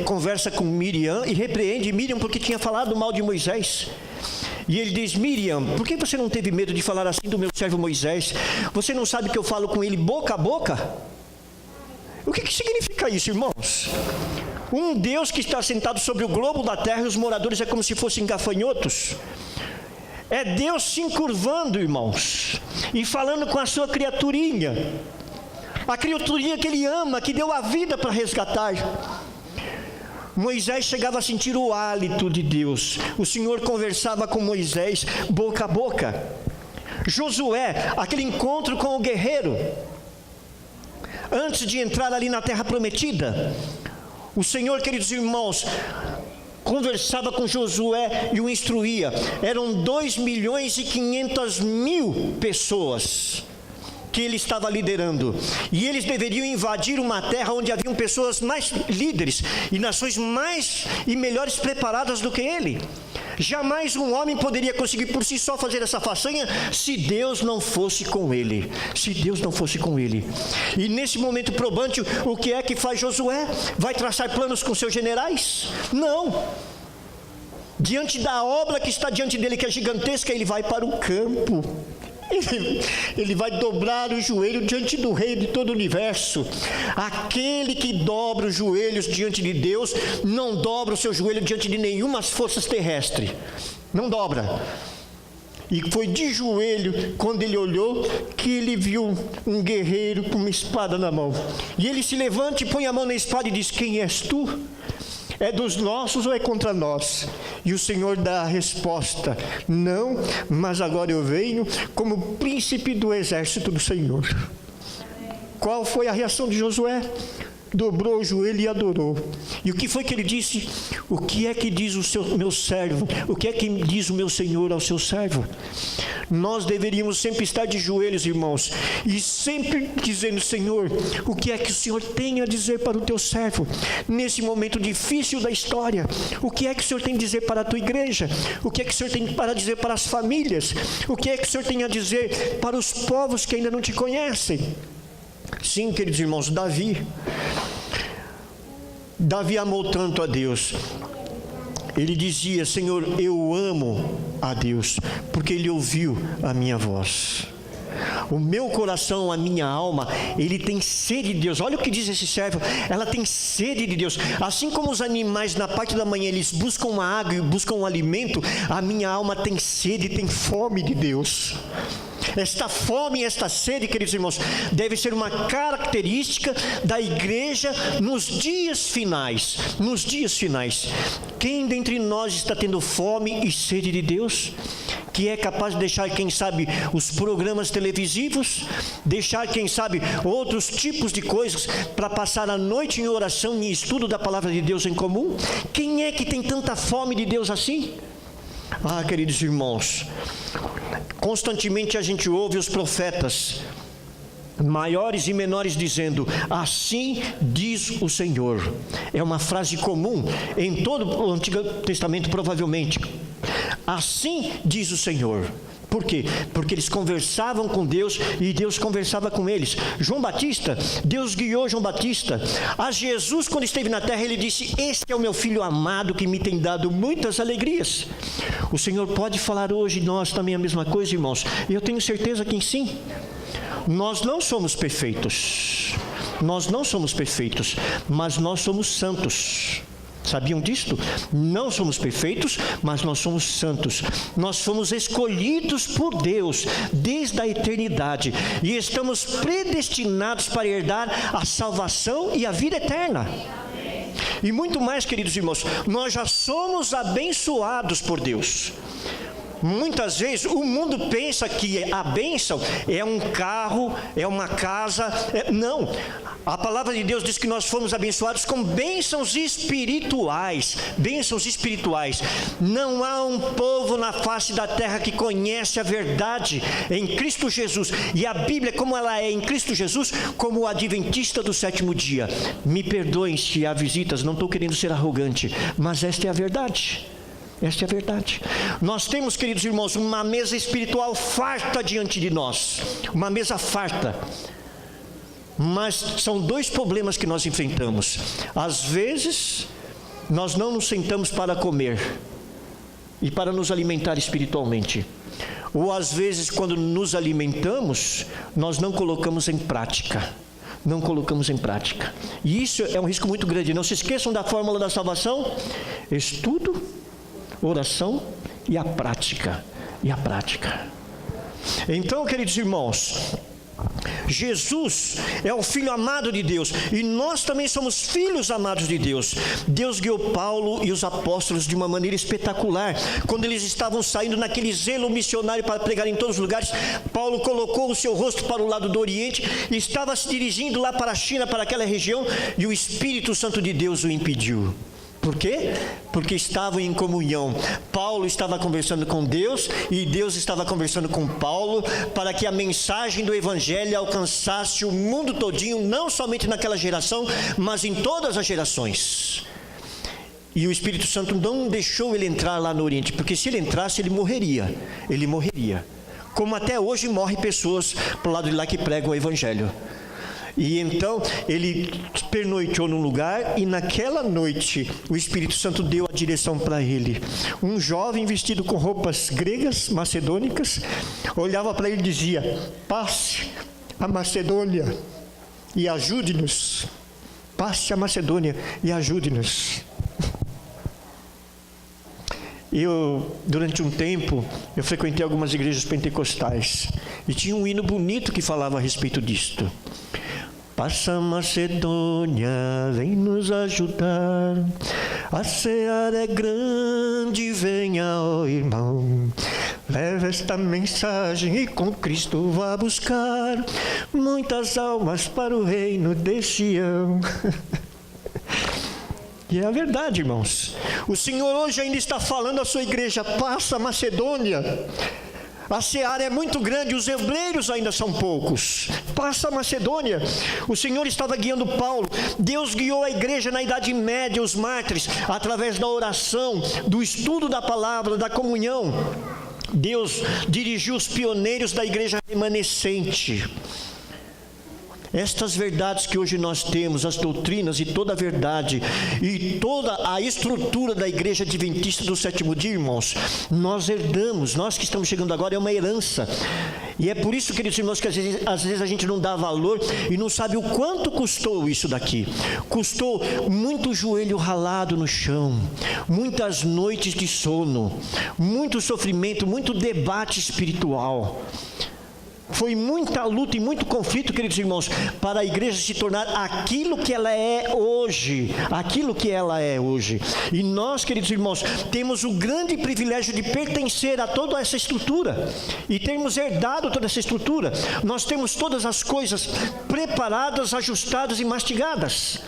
conversa com Miriam e repreende Miriam porque tinha falado mal de Moisés. E ele diz: Miriam, por que você não teve medo de falar assim do meu servo Moisés? Você não sabe que eu falo com ele boca a boca? O que significa isso, irmãos? Um Deus que está sentado sobre o globo da terra e os moradores é como se fossem gafanhotos. É Deus se encurvando, irmãos, e falando com a sua criaturinha. A criaturinha que ele ama, que deu a vida para resgatar. Moisés chegava a sentir o hálito de Deus. O Senhor conversava com Moisés boca a boca. Josué, aquele encontro com o guerreiro, antes de entrar ali na terra prometida, o Senhor, queridos irmãos, conversava com Josué e o instruía. Eram 2.500.000 pessoas que ele estava liderando, e eles deveriam invadir uma terra onde haviam pessoas mais líderes e nações mais e melhores preparadas do que ele. Jamais um homem poderia conseguir por si só fazer essa façanha se Deus não fosse com ele. Se Deus não fosse com ele. E nesse momento probante, o que é que faz Josué? Vai traçar planos com seus generais? Não. Diante da obra que está diante dele, que é gigantesca, ele vai para o campo. Ele vai dobrar o joelho diante do Rei de todo o universo. Aquele que dobra os joelhos diante de Deus não dobra o seu joelho diante de nenhuma força terrestre. Não dobra. E foi de joelho, quando ele olhou, que ele viu um guerreiro com uma espada na mão. E ele se levanta e põe a mão na espada e diz: quem és tu? É dos nossos ou é contra nós? E o Senhor dá a resposta: não, mas agora eu venho como príncipe do exército do Senhor. Qual foi a reação de Josué? Dobrou o joelho e adorou. E o que foi que ele disse? O que é que diz meu servo? O que é que diz o meu Senhor ao seu servo? Nós deveríamos sempre estar de joelhos, irmãos, e sempre dizendo: Senhor, o que é que o Senhor tem a dizer para o teu servo nesse momento difícil da história? O que é que o Senhor tem a dizer para a tua igreja? O que é que o Senhor tem para dizer para as famílias? O que é que o Senhor tem a dizer para os povos que ainda não te conhecem? Sim, queridos irmãos, Davi amou tanto a Deus. Ele dizia: Senhor, eu amo a Deus, porque Ele ouviu a minha voz. O meu coração, a minha alma, ele tem sede de Deus. Olha o que diz esse servo: ela tem sede de Deus. Assim como os animais na parte da manhã eles buscam uma água e buscam um alimento, a minha alma tem sede, tem fome de Deus. Esta fome e esta sede, queridos irmãos, deve ser uma característica da igreja nos dias finais. Nos dias finais. Quem dentre nós está tendo fome e sede de Deus? Que é capaz de deixar, quem sabe, os programas televisivos, deixar, quem sabe, outros tipos de coisas para passar a noite em oração e estudo da palavra de Deus em comum? Quem é que tem tanta fome de Deus assim? Ah, queridos irmãos, constantemente a gente ouve os profetas, maiores e menores, dizendo: assim diz o Senhor. É uma frase comum em todo o Antigo Testamento, provavelmente. Assim diz o Senhor. Por quê? Porque eles conversavam com Deus e Deus conversava com eles. João Batista, Deus guiou João Batista. A Jesus, quando esteve na terra, ele disse: este é o meu filho amado, que me tem dado muitas alegrias. O Senhor pode falar hoje nós também a mesma coisa, irmãos? E eu tenho certeza que sim. Nós não somos perfeitos. Nós não somos perfeitos, mas nós somos santos. Sabiam disto? Não somos perfeitos, mas nós somos santos. Nós fomos escolhidos por Deus desde a eternidade e estamos predestinados para herdar a salvação e a vida eterna. E muito mais, queridos irmãos, nós já somos abençoados por Deus. Muitas vezes o mundo pensa que a bênção é um carro, é uma casa. Não, a palavra de Deus diz que nós fomos abençoados com bênçãos espirituais. Bênçãos espirituais. Não há um povo na face da terra que conhece a verdade em Cristo Jesus. E a Bíblia, como ela é em Cristo Jesus, como o adventista do sétimo dia. Me perdoem se há visitas, não estou querendo ser arrogante, mas esta é a verdade. Esta é a verdade. Nós temos, queridos irmãos, uma mesa espiritual farta diante de nós. Uma mesa farta. Mas são dois problemas que nós enfrentamos. Às vezes, nós não nos sentamos para comer e para nos alimentar espiritualmente. Ou às vezes, quando nos alimentamos, nós não colocamos em prática. Não colocamos em prática. E isso é um risco muito grande. Não se esqueçam da fórmula da salvação: estudo, oração e a prática. E a prática. Então, queridos irmãos, Jesus é o Filho amado de Deus, e nós também somos filhos amados de Deus. Deus guiou Paulo e os apóstolos de uma maneira espetacular. Quando eles estavam saindo naquele zelo missionário para pregar em todos os lugares, Paulo colocou o seu rosto para o lado do Oriente e estava se dirigindo lá para a China, para aquela região, e o Espírito Santo de Deus o impediu. Por quê? Porque estavam em comunhão. Paulo estava conversando com Deus e Deus estava conversando com Paulo, para que a mensagem do Evangelho alcançasse o mundo todinho, não somente naquela geração, mas em todas as gerações. E o Espírito Santo não deixou ele entrar lá no Oriente, porque se ele entrasse, ele morreria. Ele morreria. Como até hoje morrem pessoas para o lado de lá que pregam o Evangelho. E então ele pernoiteou num lugar, e naquela noite o Espírito Santo deu a direção para ele. Um jovem vestido com roupas gregas, macedônicas, olhava para ele e dizia: passe a Macedônia e ajude-nos. Passe a Macedônia e ajude-nos. Durante um tempo, eu frequentei algumas igrejas pentecostais, e tinha um hino bonito que falava a respeito disto. Passa a Macedônia, vem nos ajudar, a seara é grande, venha, ó irmão, leva esta mensagem e com Cristo vá buscar muitas almas para o reino de Sião. E é a verdade, irmãos. O Senhor hoje ainda está falando à sua igreja: passa a Macedônia. A seara é muito grande, os obreiros ainda são poucos. Passa a Macedônia. O Senhor estava guiando Paulo. Deus guiou a igreja na Idade Média, os mártires, através da oração, do estudo da palavra, da comunhão. Deus dirigiu os pioneiros da igreja remanescente. Estas verdades que hoje nós temos, as doutrinas e toda a verdade e toda a estrutura da igreja adventista do sétimo dia, irmãos, nós herdamos. Nós que estamos chegando agora, é uma herança. E é por isso, queridos irmãos, que às vezes a gente não dá valor e não sabe o quanto custou isso daqui. Custou muito joelho ralado no chão, muitas noites de sono, muito sofrimento, muito debate espiritual. Foi muita luta e muito conflito, queridos irmãos, para a igreja se tornar aquilo que ela é hoje. Aquilo que ela é hoje. E nós, queridos irmãos, temos o grande privilégio de pertencer a toda essa estrutura. E termos herdado toda essa estrutura. Nós temos todas as coisas preparadas, ajustadas e mastigadas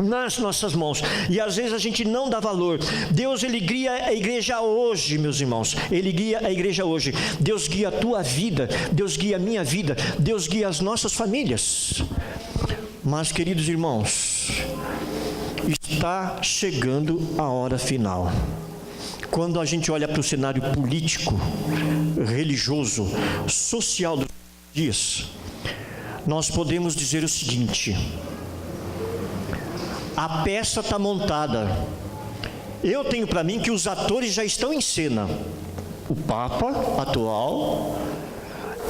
nas nossas mãos, e às vezes a gente não dá valor. Deus, Ele guia a igreja hoje, meus irmãos. Ele guia a igreja hoje. Deus guia a tua vida, Deus guia a minha vida, Deus guia as nossas famílias. Mas, queridos irmãos, está chegando a hora final. Quando a gente olha para o cenário político, religioso, social dos dias, nós podemos dizer o seguinte: a peça está montada. Eu tenho para mim que os atores já estão em cena. O Papa atual,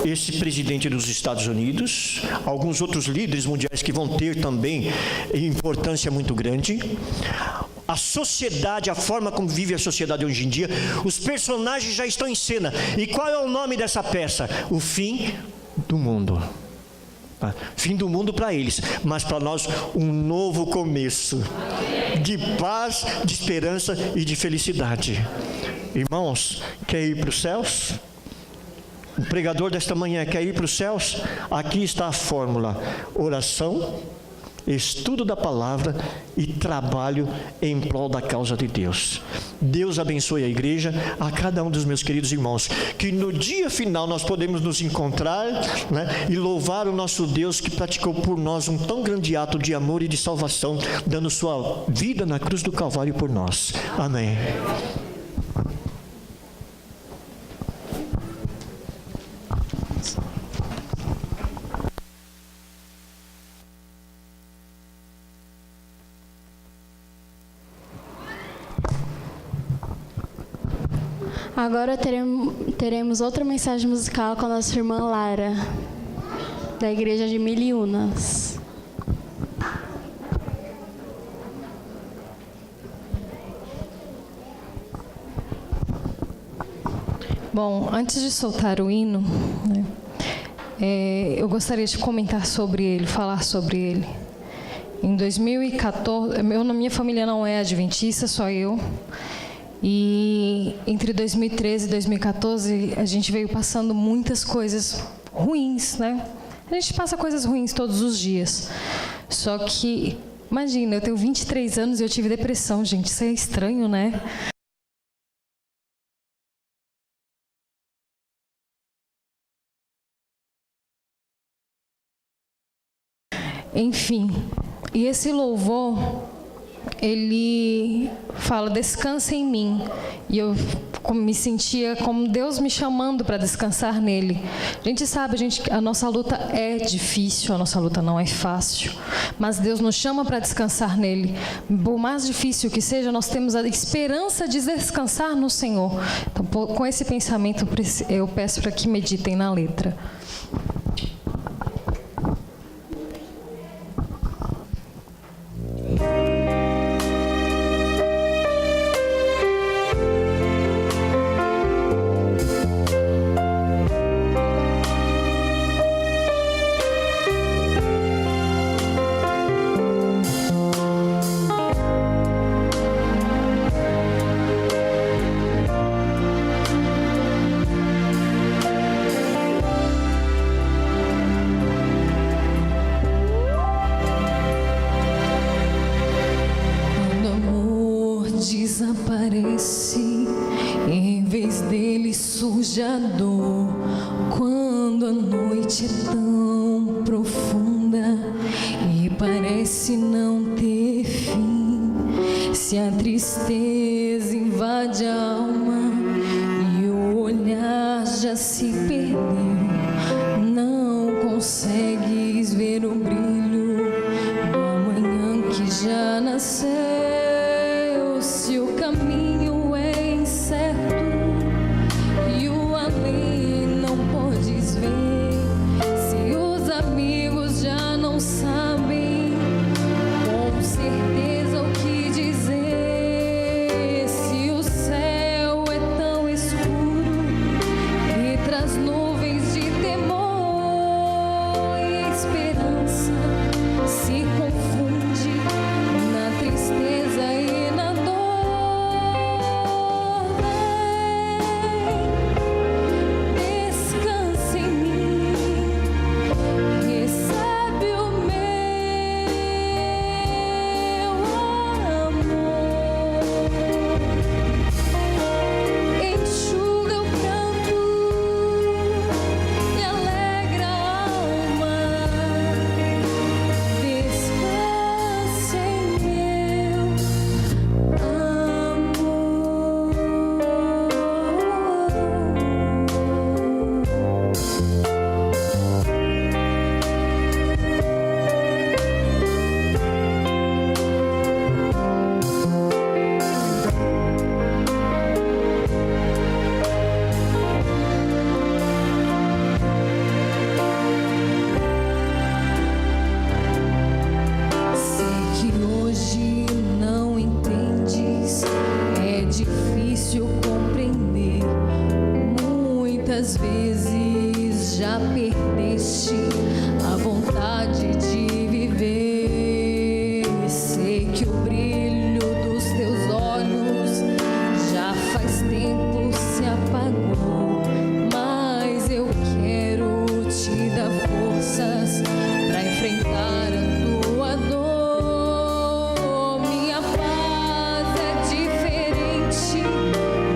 esse presidente dos Estados Unidos, alguns outros líderes mundiais que vão ter também importância muito grande. A sociedade, a forma como vive a sociedade hoje em dia, os personagens já estão em cena. E qual é o nome dessa peça? O fim do mundo. Fim do mundo para eles, mas para nós um novo começo de paz, de esperança e de felicidade. irmãos, quer ir para os céus? O pregador desta manhã quer ir para os céus? Aqui está a fórmula: oração, estudo da palavra e trabalho em prol da causa de Deus. Deus abençoe a igreja, a cada um dos meus queridos irmãos, que no dia final nós podemos nos encontrar, né, e louvar o nosso Deus que praticou por nós um tão grande ato de amor e de salvação, dando sua vida na cruz do Calvário por nós. Amém. Agora teremos outra mensagem musical com a nossa irmã Lara, da Igreja de Miliúnas. Bom, antes de soltar o hino, né, eu gostaria de comentar sobre ele, falar sobre ele. Em 2014, na minha família não é adventista, só eu. E entre 2013 e 2014, a gente veio passando muitas coisas ruins, né? A gente passa coisas ruins todos os dias. Só que, imagina, eu tenho 23 anos e eu tive depressão, gente. Isso é estranho, né? Enfim, e esse louvor, ele fala: descansa em mim. E eu me sentia como Deus me chamando para descansar nele. A gente sabe, a nossa luta é difícil, a nossa luta não é fácil, mas Deus nos chama para descansar nele. Por mais difícil que seja, nós temos a esperança de descansar no Senhor. Então, com esse pensamento, eu peço para que meditem na letra. Desaparece, em vez dele surge a dor. Quando a noite é tão profunda e parece não ter fim, se a tristeza invade a alma e o olhar já se perdeu, não consegues ver o brilho do amanhã que já nasceu. Se o caminho é incerto e o além não podes ver, se os amigos já não sabem com certeza o que dizer, se o céu é tão escuro e traz nuvens de temor e a esperança se confunde na tristeza e na dor. Muitas vezes já perdeste a vontade de viver. Sei que o brilho dos teus olhos já faz tempo se apagou, mas eu quero te dar forças pra enfrentar a tua dor. Minha paz é diferente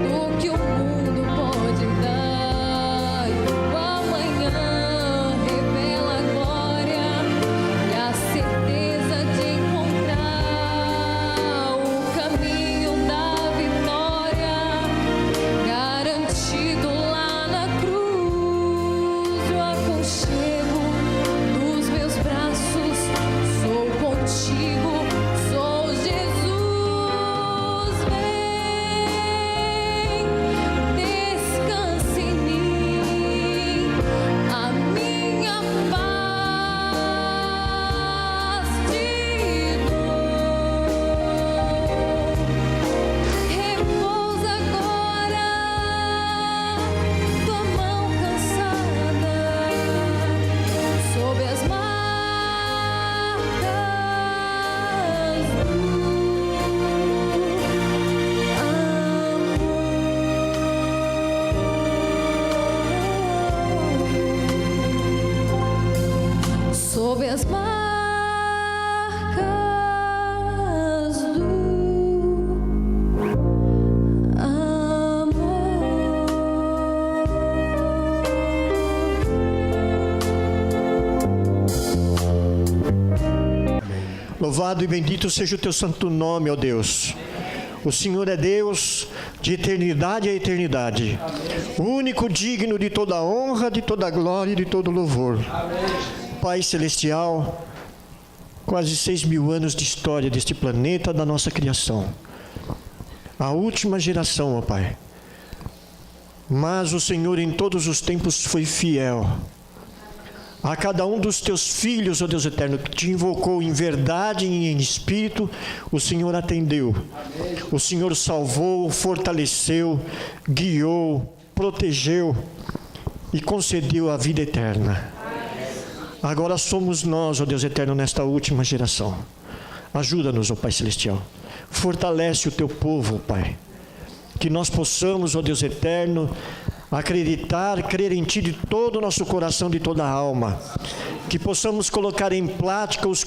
do que o mundo pode dar. E o amanhã revela a glória e a certeza de encontrar o caminho da vitória, garantido lá na cruz. O aconchego dos meus braços, sou contigo, sou Jesus. Vem, descanse em mim, a minha paz te dou. Repousa agora tua mão cansada sob as marcas do amor. Sob as marcas do Louvado e bendito seja o teu santo nome, ó Deus. O Senhor é Deus de eternidade a eternidade. O único digno de toda honra, de toda glória e de todo louvor. Pai Celestial, quase 6.000 anos de história deste planeta, da nossa criação. A última geração, ó Pai. Mas o Senhor em todos os tempos foi fiel. A cada um dos teus filhos, ó Deus eterno, que te invocou em verdade e em espírito, o Senhor atendeu. Amém. O Senhor salvou, fortaleceu, guiou, protegeu e concedeu a vida eterna. Agora somos nós, ó Deus eterno, nesta última geração. Ajuda-nos, ó Pai Celestial. Fortalece o teu povo, ó Pai. Que nós possamos, ó Deus eterno, acreditar, crer em Ti de todo o nosso coração, de toda a alma. Que possamos colocar em prática os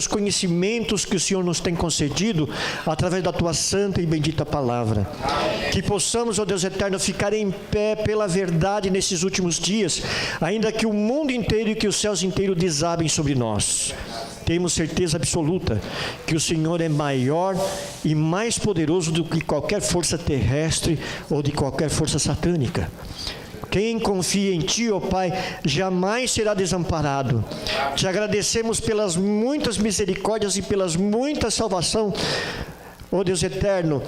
conhecimentos que o Senhor nos tem concedido através da Tua santa e bendita palavra. Que possamos, ó Deus eterno, ficar em pé pela verdade nesses últimos dias, ainda que o mundo inteiro e que os céus inteiros desabem sobre nós. Temos certeza absoluta que o Senhor é maior e mais poderoso do que qualquer força terrestre ou de qualquer força satânica. Quem confia em Ti, ó Pai, jamais será desamparado. Te agradecemos pelas muitas misericórdias e pelas muitas salvações, ó Deus eterno,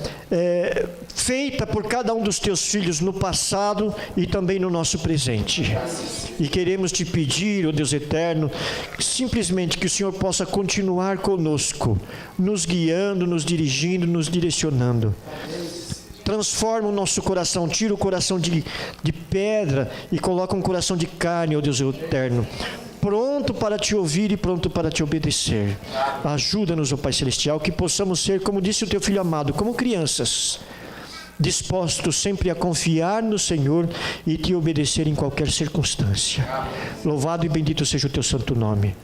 feita por cada um dos Teus filhos no passado e também no nosso presente. E queremos Te pedir, ó Deus eterno, simplesmente que o Senhor possa continuar conosco, nos guiando, nos dirigindo, nos direcionando. Transforma o nosso coração, tira o coração de pedra e coloca um coração de carne, ó Deus eterno, pronto para Te ouvir e pronto para Te obedecer. Ajuda-nos, ó Pai Celestial, que possamos ser, como disse o Teu Filho amado, como crianças, dispostos sempre a confiar no Senhor e Te obedecer em qualquer circunstância. Louvado e bendito seja o Teu santo nome.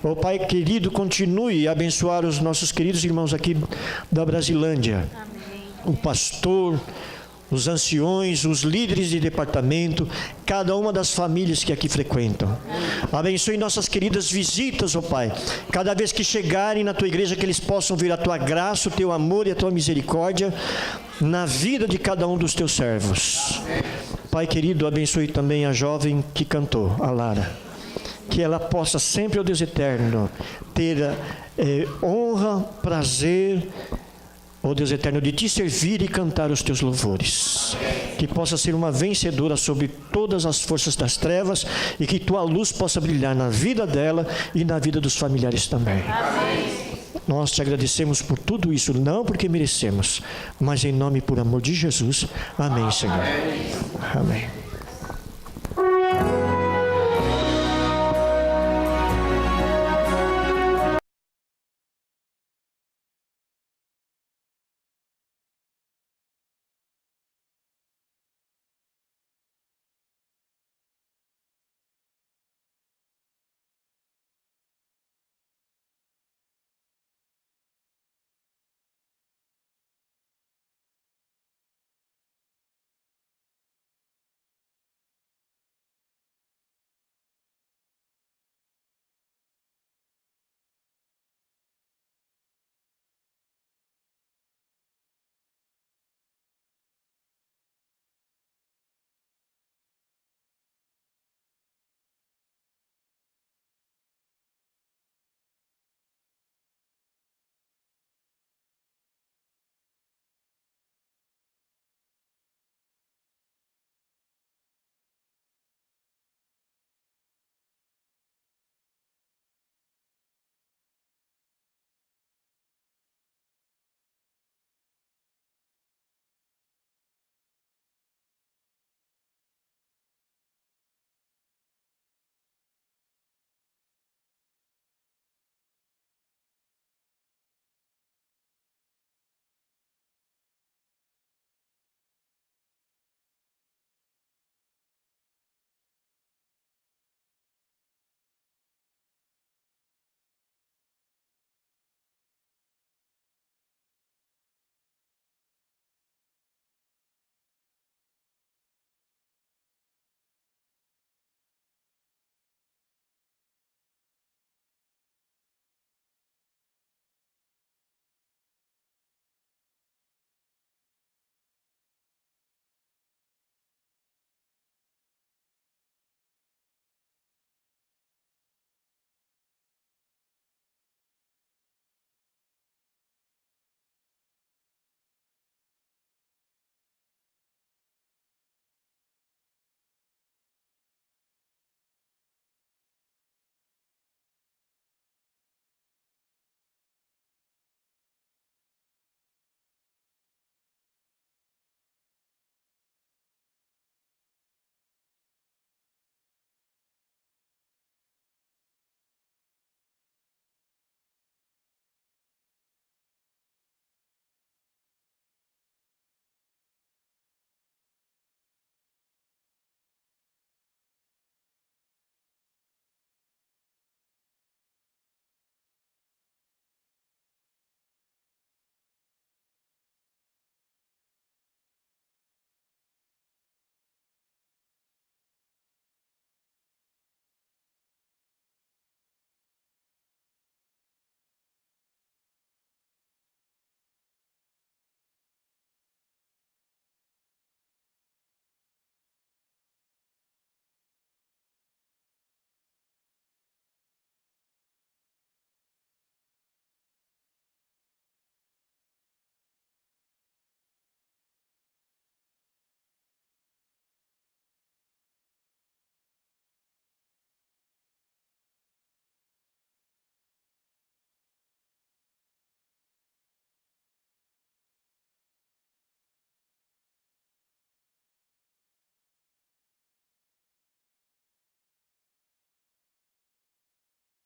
Ó Pai querido, continue a abençoar os nossos queridos irmãos aqui da Brasilândia. Amém. O pastor, os anciões, os líderes de departamento, cada uma das famílias que aqui frequentam. Abençoe nossas queridas visitas, ó Pai. Cada vez que chegarem na Tua igreja, que eles possam ver a Tua graça, o Teu amor e a Tua misericórdia na vida de cada um dos Teus servos. Pai querido, abençoe também a jovem que cantou, a Lara. Que ela possa sempre, ó Deus eterno, ter honra, prazer, ó Deus eterno, de Te servir e cantar os Teus louvores. Que possa ser uma vencedora sobre todas as forças das trevas e que Tua luz possa brilhar na vida dela e na vida dos familiares também. Amém. Nós Te agradecemos por tudo isso, não porque merecemos, mas em nome e por amor de Jesus. Amém, Senhor. Amém.